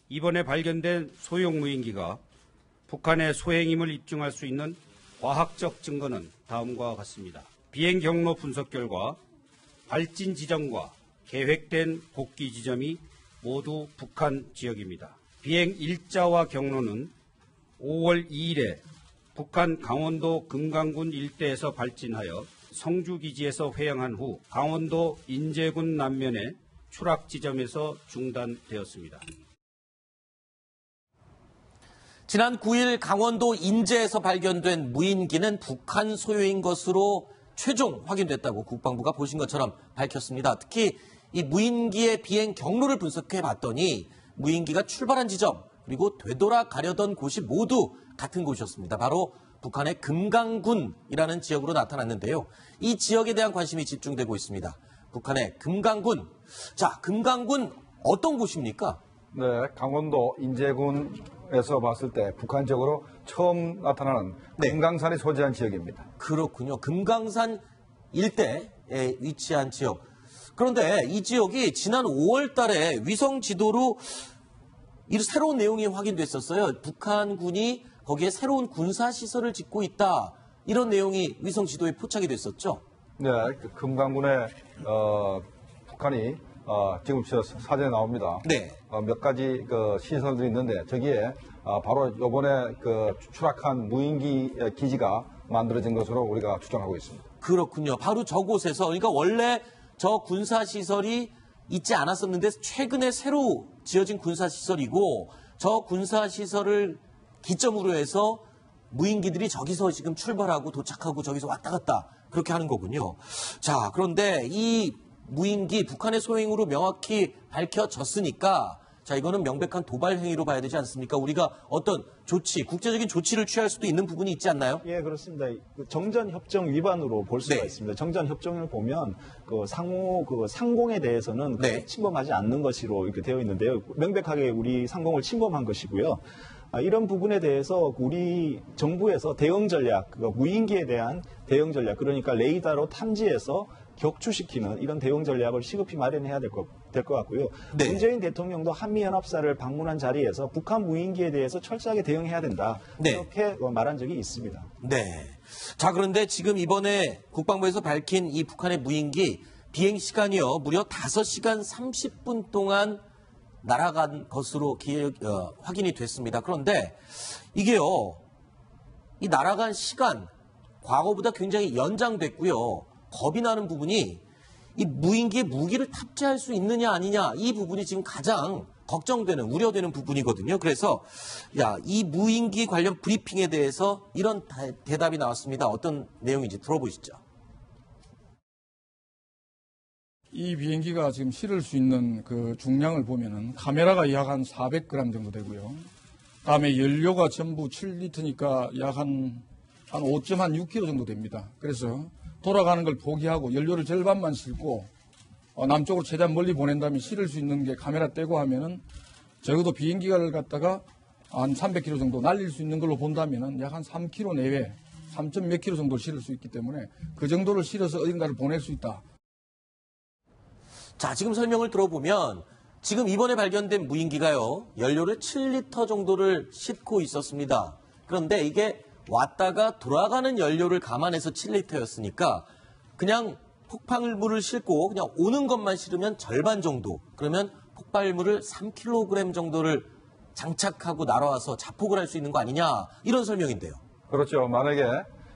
이번에 발견된 소형 무인기가 북한의 소행임을 입증할 수 있는 과학적 증거는 다음과 같습니다. 비행 경로 분석 결과 발진 지점과 계획된 복귀 지점이 모두 북한 지역입니다. 비행 일자와 경로는 5월 2일에 북한 강원도 금강군 일대에서 발진하여 성주기지에서 회항한 후 강원도 인제군 남면의 추락 지점에서 중단되었습니다. 지난 9일 강원도 인제에서 발견된 무인기는 북한 소유인 것으로 최종 확인됐다고 국방부가 보신 것처럼 밝혔습니다. 특히 이 무인기의 비행 경로를 분석해 봤더니 무인기가 출발한 지점 그리고 되돌아가려던 곳이 모두 같은 곳이었습니다. 바로 북한의 금강군이라는 지역으로 나타났는데요. 이 지역에 대한 관심이 집중되고 있습니다. 북한의 금강군. 자, 금강군 어떤 곳입니까? 네, 강원도 인제군에서 봤을 때 북한 지역으로 처음 나타나는 금강산이 소재한 지역입니다. 그렇군요. 금강산 일대에 위치한 지역. 그런데 이 지역이 지난 5월 달에 위성 지도로 이 새로운 내용이 확인됐었어요. 북한군이 거기에 새로운 군사시설을 짓고 있다. 이런 내용이 위성 지도에 포착이 됐었죠. 네, 그 금강군에 북한이 지금 사진에 나옵니다. 네. 몇 가지 그 시설들이 있는데 저기에 바로 이번에 그 추락한 무인기 기지가 만들어진 것으로 우리가 추정하고 있습니다. 그렇군요. 바로 저곳에서 그러니까 원래 저 군사시설이 있지 않았었는데 최근에 새로 지어진 군사시설이고 저 군사시설을 기점으로 해서 무인기들이 저기서 지금 출발하고 도착하고 저기서 왔다 갔다 그렇게 하는 거군요. 자, 그런데 이 무인기 북한의 소행으로 명확히 밝혀졌으니까 자, 이거는 명백한 도발 행위로 봐야 되지 않습니까? 우리가 어떤 조치, 국제적인 조치를 취할 수도 있는 부분이 있지 않나요? 예, 그렇습니다. 정전협정 위반으로 볼 수가 있습니다. 정전협정을 보면 상호 상공에 대해서는 침범하지 않는 것으로 이렇게 되어 있는데요. 명백하게 우리 상공을 침범한 것이고요. 이런 부분에 대해서 우리 정부에서 대응 전략, 무인기에 대한 대응 전략, 그러니까 레이더로 탐지해서 격추시키는 이런 대응 전략을 시급히 마련해야 될 것 같고요. 문재인 대통령도 한미연합사를 방문한 자리에서 북한 무인기에 대해서 철저하게 대응해야 된다. 이렇게 말한 적이 있습니다. 네. 자, 그런데 지금 이번에 국방부에서 밝힌 이 북한의 무인기 비행 시간이요. 무려 5시간 30분 동안 날아간 것으로 확인이 됐습니다. 그런데 이게요. 이 날아간 시간 과거보다 굉장히 연장됐고요. 겁이 나는 부분이 이 무인기에 무기를 탑재할 수 있느냐 아니냐 이 부분이 지금 가장 걱정되는 우려되는 부분이거든요. 그래서 이 무인기 관련 브리핑에 대해서 이런 대답이 나왔습니다. 어떤 내용인지 들어보시죠. 이 비행기가 지금 실을 수 있는 그 중량을 보면은 카메라가 약 한 400g 정도 되고요. 다음에 연료가 전부 7리터니까 약 한 5.6kg 정도 됩니다. 그래서 돌아가는 걸 포기하고 연료를 절반만 싣고 남쪽으로 최대한 멀리 보낸 다음에 실을 수 있는 게 카메라 떼고 하면은 적어도 비행기를 갖다가 한 300km 정도 날릴 수 있는 걸로 본다면은 약 한 3km 내외, 3점 몇 km 정도를 실을 수 있기 때문에 그 정도를 실어서 어딘가를 보낼 수 있다. 자, 지금 설명을 들어보면 지금 이번에 발견된 무인기가요. 연료를 7리터 정도를 싣고 있었습니다. 그런데 이게 왔다가 돌아가는 연료를 감안해서 7리터였으니까 그냥 폭발물을 싣고 그냥 오는 것만 실으면 절반 정도. 그러면 폭발물을 3kg 정도를 장착하고 날아와서 자폭을 할 수 있는 거 아니냐. 이런 설명인데요. 그렇죠. 만약에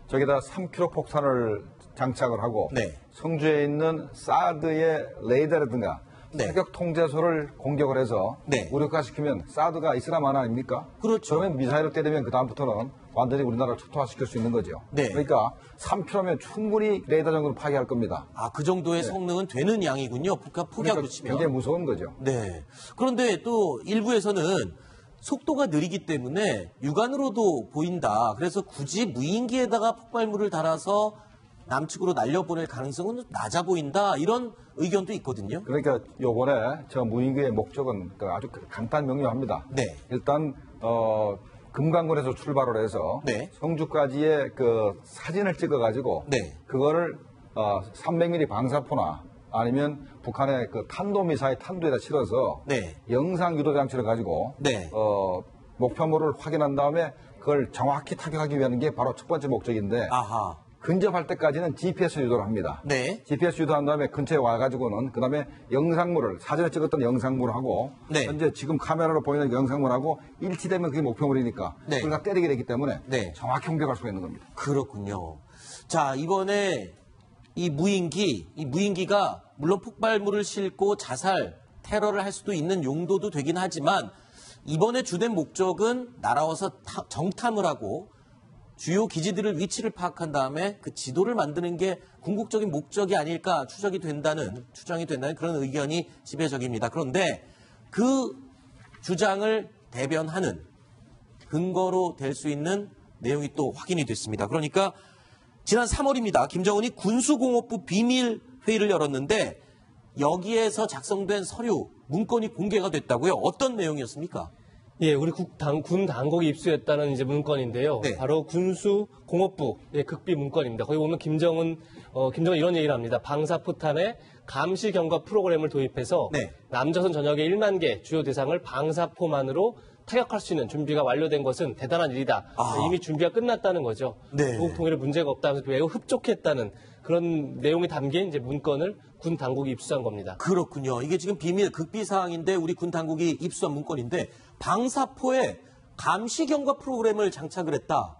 저기다 3kg 폭탄을 장착을 하고 성주에 있는 사드의 레이더라든가 사격 통제소를 공격을 해서 무력화시키면 사드가 이슬람 하나 아닙니까? 그렇죠. 그러면 미사일을 때리면 그 다음부터는 완전히 우리나라를 초토화시킬 수 있는 거죠. 그러니까 3km면 충분히 레이더 정도를 파괴할 겁니다. 그 정도의 성능은 되는 양이군요. 포기하고 치면. 굉장히 무서운 거죠. 네. 그런데 또 일부에서는 속도가 느리기 때문에 육안으로도 보인다. 그래서 굳이 무인기에다가 폭발물을 달아서 남측으로 날려보낼 가능성은 낮아 보인다. 이런 의견도 있거든요. 그러니까 요번에 저 무인기의 목적은 아주 간단 명료합니다. 일단 금강군에서 출발을 해서 성주까지의 그 사진을 찍어가지고 그거를 300mm 방사포나 아니면 북한의 그 탄도미사일 탄두에다 실어서 영상 유도 장치를 가지고 목표물을 확인한 다음에 그걸 정확히 타격하기 위한 게 바로 첫 번째 목적인데 근접할 때까지는 GPS 유도를 합니다. GPS 유도한 다음에 근처에 와가지고는 그 다음에 영상물을 사전에 찍었던 영상물하고 현재 지금 카메라로 보이는 영상물하고 일치되면 그게 목표물이니까 그걸 다 때리게 되기 때문에 정확히 공격할 수가 있는 겁니다. 그렇군요. 자, 이번에 이 무인기가 물론 폭발물을 싣고 자살, 테러를 할 수도 있는 용도도 되긴 하지만 이번에 주된 목적은 날아와서 정탐을 하고 주요 기지들을 위치를 파악한 다음에 그 지도를 만드는 게 궁극적인 목적이 아닐까 추정이 된다는 그런 의견이 지배적입니다. 그런데 그 주장을 대변하는 근거로 될 수 있는 내용이 또 확인이 됐습니다. 그러니까 지난 3월입니다. 김정은이 군수공업부 비밀 회의를 열었는데 여기에서 작성된 서류, 문건이 공개가 됐다고요? 어떤 내용이었습니까? 예, 우리 군 당국이 입수했다는 이제 문건인데요. 바로 군수공업부 극비 문건입니다. 거기 보면 김정은 이런 얘기를 합니다. 방사포탄에 감시 경과 프로그램을 도입해서 남조선 전역의 1만 개 주요 대상을 방사포만으로 타격할 수 있는 준비가 완료된 것은 대단한 일이다. 이미 준비가 끝났다는 거죠. 조국 통일에 문제가 없다면서 매우 흡족했다는 그런 내용이 담긴 이제 문건을 군 당국이 입수한 겁니다. 그렇군요. 이게 지금 비밀 극비 사항인데 우리 군 당국이 입수한 문건인데 방사포에 감시 경과 프로그램을 장착을 했다.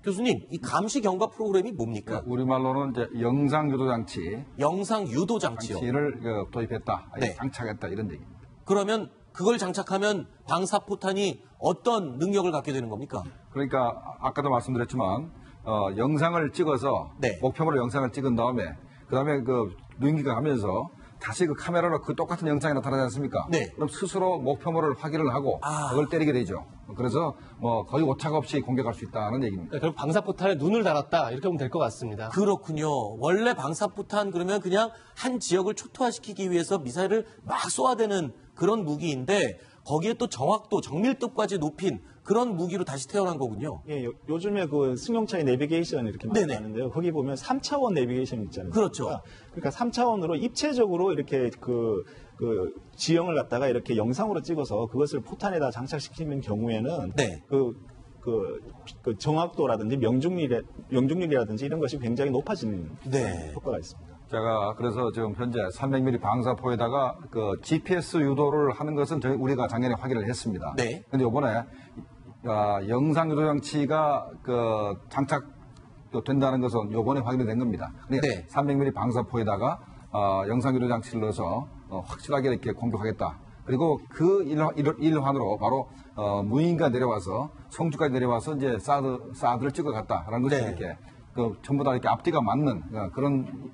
교수님, 이 감시 경과 프로그램이 뭡니까? 우리말로는 이제 영상 유도 장치. 영상 유도 장치요. 장치를 도입했다, 장착했다 이런 얘기입니다. 그러면 그걸 장착하면 방사포탄이 어떤 능력을 갖게 되는 겁니까? 그러니까 아까도 말씀드렸지만 영상을 찍어서 목표물로 영상을 찍은 다음에 그다음에 그 무인기가 가면서 다시 그 카메라로 그 똑같은 영상이 나타나지 않습니까? 그럼 스스로 목표물을 확인을 하고 그걸 때리게 되죠. 그래서 뭐 거의 오차가 없이 공격할 수 있다는 얘기입니다. 결국 방사포탄에 눈을 달았다 이렇게 보면 될 것 같습니다. 그렇군요. 원래 방사포탄 그러면 그냥 한 지역을 초토화시키기 위해서 미사일을 막 쏘아대는 그런 무기인데 거기에 또 정확도, 정밀도까지 높인 그런 무기로 다시 태어난 거군요. 예, 요즘에 그 승용차의 내비게이션 이렇게 많이 하는데요. 거기 보면 3차원 내비게이션 있잖아요. 그렇죠. 그러니까 3차원으로 입체적으로 이렇게 그 지형을 갖다가 이렇게 영상으로 찍어서 그것을 포탄에다 장착시키는 경우에는 그 정확도라든지 명중률이라든지 이런 것이 굉장히 높아지는 효과가 있습니다. 제가 그래서 지금 현재 300mm 방사포에다가 그 GPS 유도를 하는 것은 우리가 작년에 확인을 했습니다. 근데 이번에 영상 유도 장치가 그 장착된다는 것은 이번에 확인이 된 겁니다. 300mm 방사포에다가 영상 유도 장치를 넣어서 확실하게 이렇게 공격하겠다. 그리고 그 일환으로 바로 무인기가 내려와서 성주까지 내려와서 이제 사드를 찍어갔다라는 것이 이렇게 전부 다 이렇게 앞뒤가 맞는 그런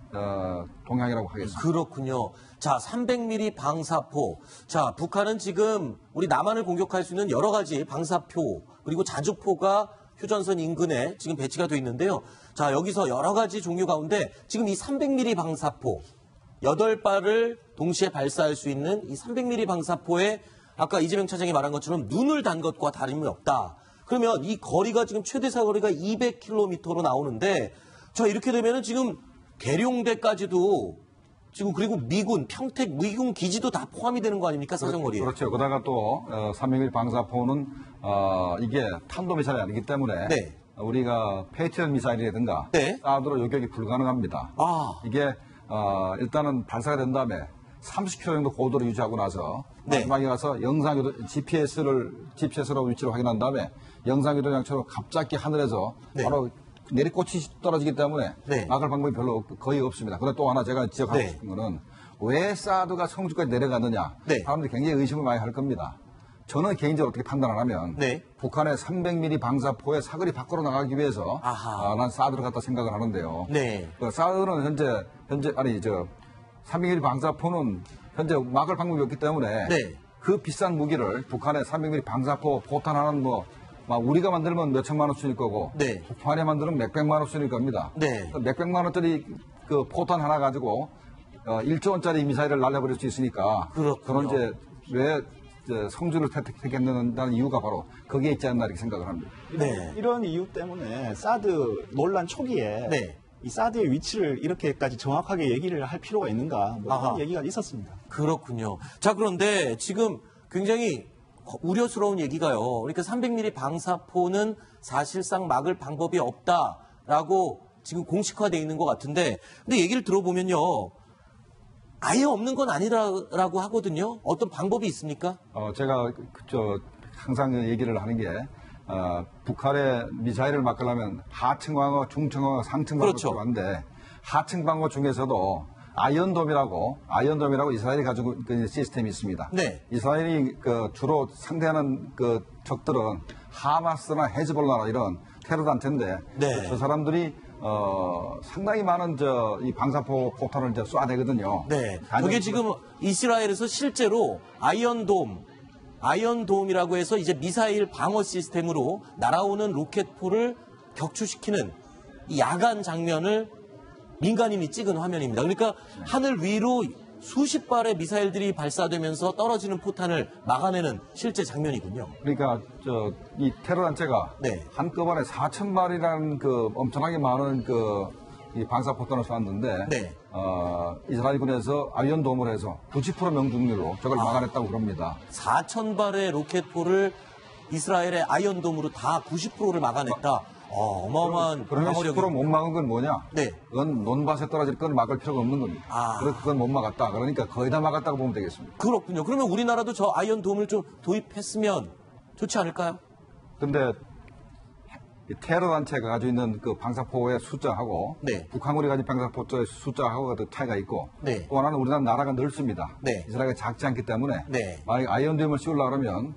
동향이라고 하겠습니다. 그렇군요. 자, 300mm 방사포. 자, 북한은 지금 우리 남한을 공격할 수 있는 여러 가지 방사포 그리고 자주포가 휴전선 인근에 지금 배치가 되어 있는데요. 자, 여기서 여러 가지 종류 가운데 지금 이 300mm 방사포 8발을 동시에 발사할 수 있는 이 300mm 방사포에 아까 이재명 차장이 말한 것처럼 눈을 단 것과 다름이 없다. 그러면 이 거리가 지금 최대 사거리가 200km로 나오는데 자 이렇게 되면은 지금 계룡대까지도 지금 그리고 미군 평택 미군 기지도 다 포함이 되는 거 아닙니까 사정거리에? 그렇죠. 그러다가 또 301 방사포는 이게 탄도미사일이 아니기 때문에 우리가 페이트리엇 미사일이라든가 사드로 요격이 불가능합니다. 이게 일단은 발사가 된 다음에 30km 정도 고도를 유지하고 나서 마지막에 가서 영상 GPS로 위치를 확인한 다음에 영상 유도 장치로 갑자기 하늘에서 바로 내리꽂히 떨어지기 때문에 막을 방법이 거의 없습니다. 그런데 또 하나 제가 지적하고 싶은 거는 왜 사드가 성주까지 내려갔느냐 사람들이 굉장히 의심을 많이 할 겁니다. 저는 개인적으로 어떻게 판단을 하면 북한의 300mm 방사포의 사거리 밖으로 나가기 위해서 난 사드를 갖다 생각을 하는데요. 그 사드는 현재 300mm 방사포는 현재 막을 방법이 없기 때문에 그 비싼 무기를 북한의 300mm 방사포 포탄 하나는 우리가 만들면 몇천만 원 수일 거고 북한에 만들면 몇백만 원 수일 겁니다. 몇백만 원짜리 그 포탄 하나 가지고 1조 원짜리 미사일을 날려버릴 수 있으니까 저는 이제 왜 성주를 택했는다는 이유가 바로 거기에 있지 않나 이렇게 생각을 합니다. 이런 이유 때문에 사드 논란 초기에 이 사드의 위치를 이렇게까지 정확하게 얘기를 할 필요가 있는가 뭐 그런 얘기가 있었습니다. 그렇군요. 자, 그런데 지금 굉장히 우려스러운 얘기가요. 그러니까 300mm 방사포는 사실상 막을 방법이 없다라고 지금 공식화되어 있는 것 같은데, 근데 얘기를 들어보면요, 아예 없는 건 아니라고 하거든요. 어떤 방법이 있습니까? 제가 항상 얘기를 하는 게 북한의 미사일을 막으려면 하층 방어, 중층 방어, 상층 방어가 그렇죠. 필요한데 하층 방어 중에서도 아이언돔이라고 이스라엘이 가지고 있는 시스템이 있습니다. 네. 이스라엘이 주로 상대하는 적들은 하마스나 헤즈볼라나 이런 테러 단체인데 네. 저 사람들이 상당히 많은 이 방사포 폭탄을 쏴내거든요. 네. 그게 지금 이스라엘에서 실제로 아이언돔이라고 해서 이제 미사일 방어 시스템으로 날아오는 로켓포를 격추시키는 이 야간 장면을 민간인이 찍은 화면입니다. 그러니까 하늘 위로 수십 발의 미사일들이 발사되면서 떨어지는 포탄을 막아내는 실제 장면이군요. 그러니까 이 테러 단체가 네. 한꺼번에 4,000발이라는 엄청나게 많은 이 방사포탄을 쐈는데 네. 이스라엘군에서 아이언돔을 해서 90% 명중률로 저걸 막아냈다고 그럽니다. 4,000발의 로켓포를 이스라엘의 아이언돔으로 다 90%를 막아냈다. 어마어마한 그러면 방어력이. 10%못 막은 건 뭐냐? 네. 그건 논밭에 떨어질 건 막을 필요가 없는 겁니다. 그래서 그건 못 막았다. 그러니까 거의 다 막았다고 보면 되겠습니다. 그렇군요. 그러면 우리나라도 저 아이언돔을 좀 도입했으면 좋지 않을까요? 근데 이 테러 단체가 가지고 있는 그 방사포의 숫자하고 네. 북한군이 가진 방사포의 숫자하고 차이가 있고 네. 또 하나는 우리나라 나라가 넓습니다. 네. 이스라엘이 작지 않기 때문에 네. 만약에 아이언돔을 씌우려고 그러면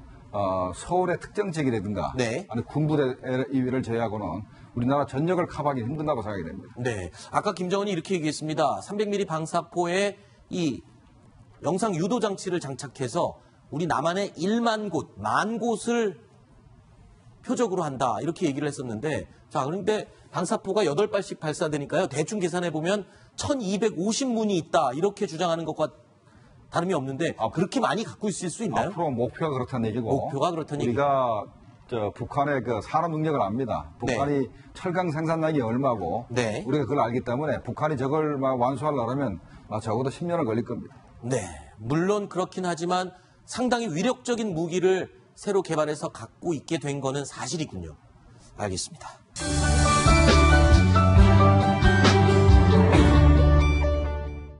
서울의 특정 지역이라든가 네. 아니 군부대 이외를 제외하고는 우리나라 전역을 커버하기 힘든다고 생각이 됩니다. 네. 아까 김정은이 이렇게 얘기했습니다. 300mm 방사포에 이 영상 유도 장치를 장착해서 우리 남한의 1만 곳, 10,000곳을 표적으로 한다. 이렇게 얘기를 했었는데, 자, 그런데 방사포가 8발씩 발사되니까요. 대충 계산해 보면 1,250문이 있다. 이렇게 주장하는 것과 다름이 없는데, 그렇게 많이 갖고 있을 수 있나요? 앞으로 목표가 그렇다는 얘기고 목표가 그렇다는 얘기고. 우리가 북한의 산업 능력을 압니다. 북한이 철강 생산량이 얼마고 네. 우리가 그걸 알기 때문에 북한이 저걸 완수하려면 적어도 10년은 걸릴 겁니다. 네. 물론 그렇긴 하지만 상당히 위력적인 무기를 새로 개발해서 갖고 있게 된 거는 사실이군요. 알겠습니다.